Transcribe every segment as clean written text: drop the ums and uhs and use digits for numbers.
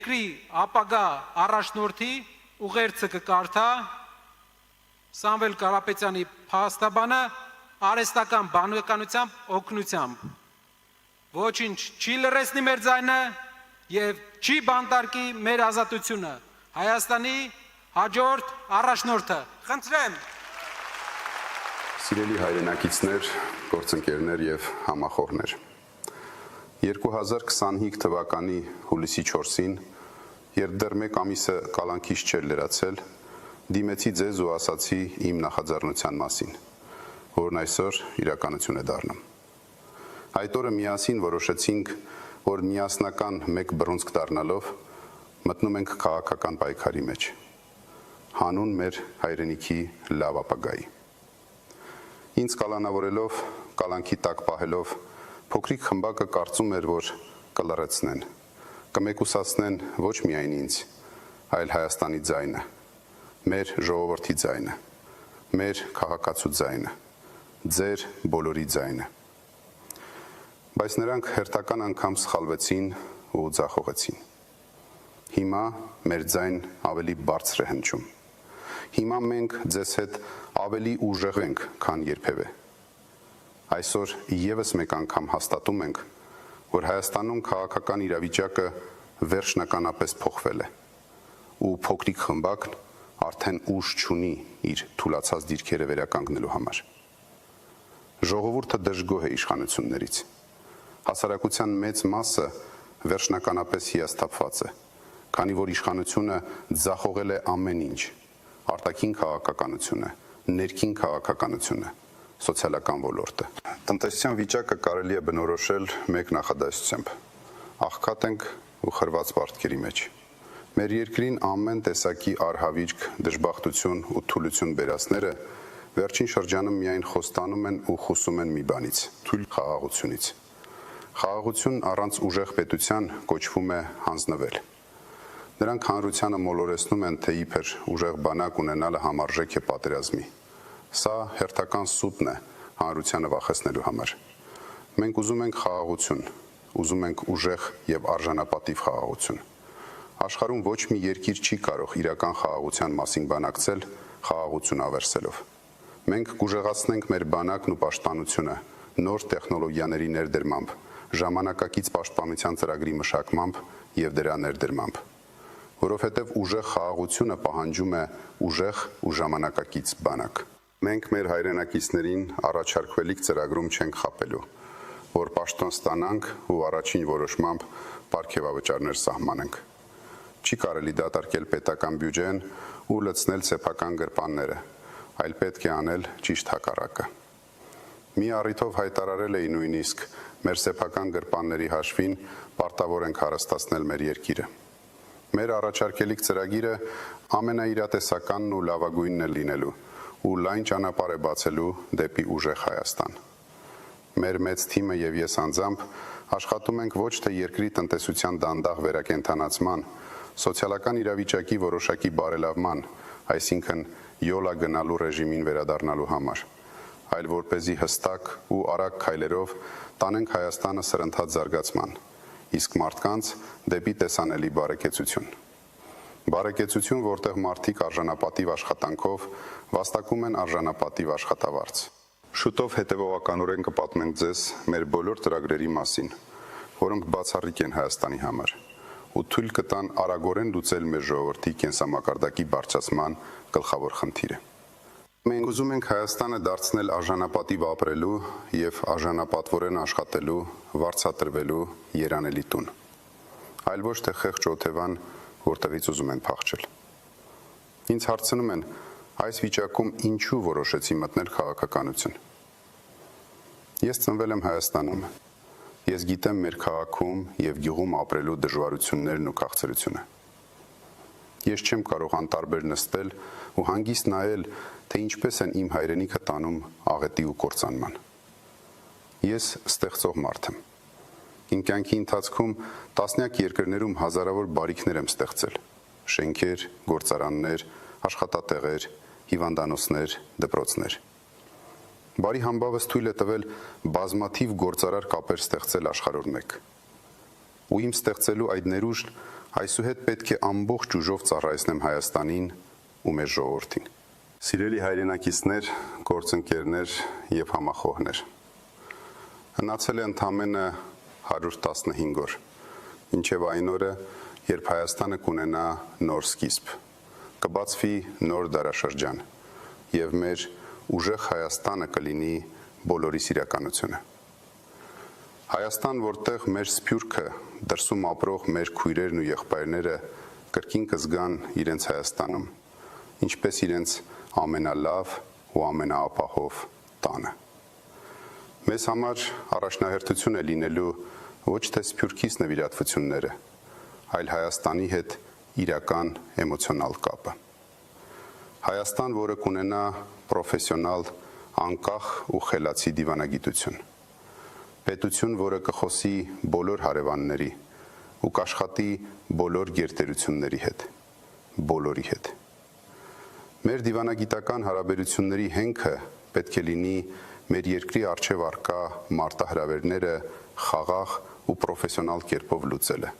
Երկրի ապագա առաջնորդի ուղերձը կկարդա Սամվել Կարապետյանի փաստաբանը արհեստական բանականությամբ օգնությամբ։ Ոչինչ չի լրացնի մեր ձայնը եւ չի բանտարկի մեր ազատությունը։ Հայաստանի հաջորդ առաջնորդը։ Խնդրեմ։ Սիրելի հայրենակիցներ, գործընկերներ եւ համախոհներ։ 2025 թվականի հուլիսի 4-ին, երբ դեռ մեկ ամիսը կալանքից չէր լրացել, դիմեցի ձեզ ու ասացի իմ նախաձեռնության մասին, որն այսօր իրականություն է դառնում։ Այդ օրը միասին որոշեցինք, որ միասնական մեկ բռունցք դառնալով մտնում ենք քաղաքական պայքարի մեջ, հանուն մեր հայրենիքի լավ ապագայի։ Ինձ կալանավորելով, կալանքի տակ պահելով, փոքրիկ խմբակը կարծում էր, որ կլռեցնեն, կմեկուսացնեն ոչ միայն ինձ, այլ Հայաստանի ձայնը, մեր ժողովրդի ձայնը, մեր քաղաքացու ձայնը, ձեր բոլորի ձայնը։ Բայց նրանք հերթական անգամ սխալվեցին ու ձախողեցին։ Հիմա մեր ձայն ավելի բարձր է հնչում։ Հիմա մենք ձեզ հետ ավելի ուժեղ ենք, քան երբևէ։ Այսօր եւս մեկ անգամ հաստատում ենք, որ Հայաստանում քաղաքական իրավիճակը վերջնականապես փոխվել է, ու փոքրիկ խմբակն արդեն ուժ չունի իր թուլացած դիրքերը վերականգնելու համար։ Ժողովուրդը դժգոհ է իշխանություններից։ Հասարակության մեծ մասը վերջնականապես հիասթափված է, քանի որ իշխանությունը ձախողել է ամեն ինչ՝ արտաքին քաղաքականությունը, ներքին քաղաքականությունը, սոցիալական ոլորտը։ Տնտեսության վիճակը կարելի է բնորոշել մեկ նախադասությամբ. աղքատ ենք ու խրված պարտքերի մեջ։ Մեր երկրին ամեն տեսակի արհավիրք, դժբախտություն ու թուլություն բերածները վերջին շրջանում միայն խոստանում են ու խոսում են մի բանից՝ թույլ խաղաղությունից։ Խաղաղություն առանց ուժեղ պետության կոչվում է հանձնվել։ Նրանք հանրությանը մոլորեցնում են, թե իբր ուժեղ բանակ ունենալը համարժեք է պատերազմի։ Սա հերթական սուտն է հանրությանը վախեցնելու համար։ Մենք ուզում ենք խաղաղություն, ուզում ենք ուժեղ եւ արժանապատիվ խաղաղություն։ Աշխարհում ոչ մի երկիր չի կարող իրական խաղաղության մասին բանակցել խաղաղություն ավերսելով։ Մենք կուժեղացնենք մեր բանակն ու պաշտպանությունը նոր տեխնոլոգիաների ներդրմամբ, ժամանակակից պաշտպանության ծրագրի մշակմամբ եւ դրա ներդրմամբ, որովհետեւ ուժեղ խաղաղությունը պահանջում է ուժեղ ու ժամանակակից բանակ։ Մենք մեր հայրենակիցներին առաջարկվելիք ծրագրում չենք խապելու, որ պաշտոն ստանանք ու առաջին որոշմամբ պարգևավճարներ սահմանենք։ Չի կարելի դատարկել պետական բյուջեն ու լցնել սեփական գրպանները, այլ պետք է անել ճիշտ հակառակը։ Մի առիթով հայտարարել էի նույնիսկ մեր սեփական գրպանների հաշվին պարտավոր ենք հարստացնել մեր երկիրը։ Մեր առաջարկելիք ծրագիրը ամենաիրատեսականն ու լավագույնն է լինելու ու լայն ճանապարհ է բացելու դեպի ուժեղ Հայաստան։ Մեր մեծ թիմը եւ ես անձամբ աշխատում ենք ոչ թե երկրի տնտեսության դանդաղ վերակենդանացման, սոցիալական իրավիճակի որոշակի բարելավման, այսինքն յոլա գնալու ռեժիմին վերադառնալու համար, այլ որպեսզի հստակ ու արագ քայլերով տանենք Հայաստանը սրընթաց զարգացման, իսկ մարդկանց դեպի տեսանելի բարեկեցություն։ Բարեկեցություն, որտեղ մարդիկ արժանապատիվ աշխատանքով վաստակում են արժանապատիվ աշխատավարձ։ Շուտով հետևողականորեն կպատմենք ձեզ մեր բոլոր ծրագրերի մասին, որոնք բացառիկ են Հայաստանի համար, ու թույլ կտան արագորեն լուծել մեր ժողովրդի կենսամակարդակի բարձրացման գլխավոր խնդիրը։ Մենք ուզում ենք Հայաստանը դարձնել արժանապատիվ ապրելու եւ արժանապատվորեն աշխատելու, վարձատրվելու երանելի տուն, այլ ոչ թե խեղճ օթևան, որտեղից ուզում են փախչել։ Ինձ հարցնում են, այս վիճակում ինչու որոշեցի մտնել քաղաքականություն։ Ես ծնվել եմ Հայաստանում։ Ես գիտեմ մեր քաղաքում եւ գյուղում ապրելու դժվարություններն ու քաղցրությունը։ Ես չեմ կարող անտարբեր նստել ու հանգիստ նայել, թե ինչպես են իմ հայրենիքը տանում աղետի ու կործանման։ Ես ստեղծող մարդ եմ։ Իմ կյանքի ընթացքում տասնյակ երկրներում հազարավոր բարիքներ եմ ստեղծել՝ շենքեր, գործարաններ, աշխատատեղեր, հիվանդանոցներ, դպրոցներ։ Բարի համբավս թույլ է տվել բազմաթիվ գործարար կապեր ստեղծել աշխարհով մեկ։ Ու իմ ստեղծելու այդ ներուժն Այսուհետ պետք է ամբողջ ուժով ծառայեցնեմ Հայաստանին ու մեր ժողովրդին։ Սիրելի հայրենակիցներ, գործընկերներ եւ համախոհներ։ Հնացել է ընդամենը 115 օր, ինչեւ այն օրը, երբ Հայաստանը կունենա նոր սկիզբ, կբացվի նոր դարաշրջան եւ մեր ուժեղ Հայաստանը կլինի բոլորիս իրականությունը։ Հայաստան, որտեղ մեր սփյուռքը, դրսում ապրող մեր քույրերն ու եղբայրները կրկին կզգան իրենց Հայաստանում, ինչպես իրենց ամենալավ ու ամենաապահով տանը։ Մեզ համար առաջնահերթություն է լինելու ոչ թե սփյուռքից նվիրատվությունները, այլ Հայաստանի հետ իրական էմոցիոնալ կապը։ Հայաստան, որը կունենա պրոֆեսիոնալ, անկախ ու խելացի դիվանագիտություն, պետություն, որը կխոսի բոլոր հարևանների ու կաշխատի բոլոր գերտերությունների հետ, բոլորի հետ։ Մեր դիվանագիտական հարաբերությունների հենքը պետք է լինի մեր երկրի առջև առկա մարտահրավերները խաղաղ ու պրոֆեսիոնալ կերպով լուծելը,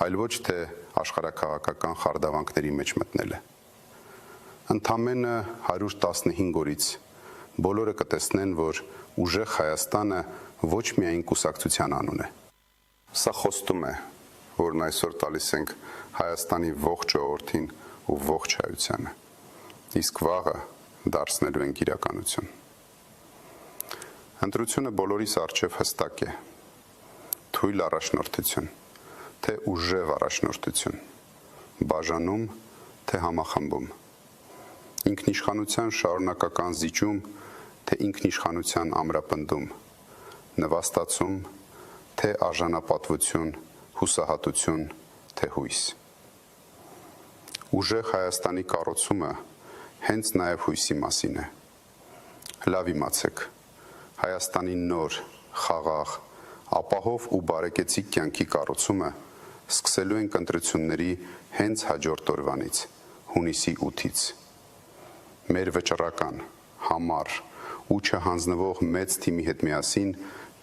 այլ ոչ թե աշխարհաքաղաքական խարդավանքների մեջ մտնելը։ Ընդամենը 115 օրից բոլորը կտեսնեն, որ ուժեղ Հայաստանը ոչ միայն կուսակցության անուն է։ Սա խոստում է, որն այսօր տալիս ենք Հայաստանի ողջ ժողովրդին ու ողջ հայությանը, իսկ վաղը դարձնելու ենք իրականություն։ Ընտրությունը բոլորիս առջև հստակ է, թույլ առաջնորդություն, թե ուժեղ առաջնորդություն, բաժանում, թե համախմբում, ինքնիշխանության շարունակական զիջում, թե ինքնիշխանության ամրապնդում, նվաստացում, թե արժանապատվություն, հուսահատություն, թե հույս։ Ուժեղ Հայաստանի կառուցումը հենց նաև հույսի մասին է։ Լավ իմացեք, Հայաստանի նոր, խաղաղ, ապահով ու բարեկեցիկ կյանքի կառուցումը սկսելու ենք ընտրությունների հենց հաջորդ օրվանից, հունիսի 8-ից։ Մեր վճռական, համառ ու չհանձնվող մեծ թիմի հետ միասին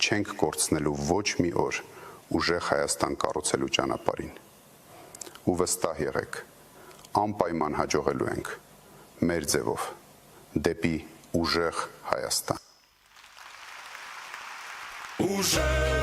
չենք կորցնելու ոչ մի օր ուժեղ Հայաստան կառուցելու ճանապարհին։ Ու վստահ եղեք, անպայման հաջողելու ենք մեր ձևով դեպի ուժեղ Հայաստան։ Ուժեղ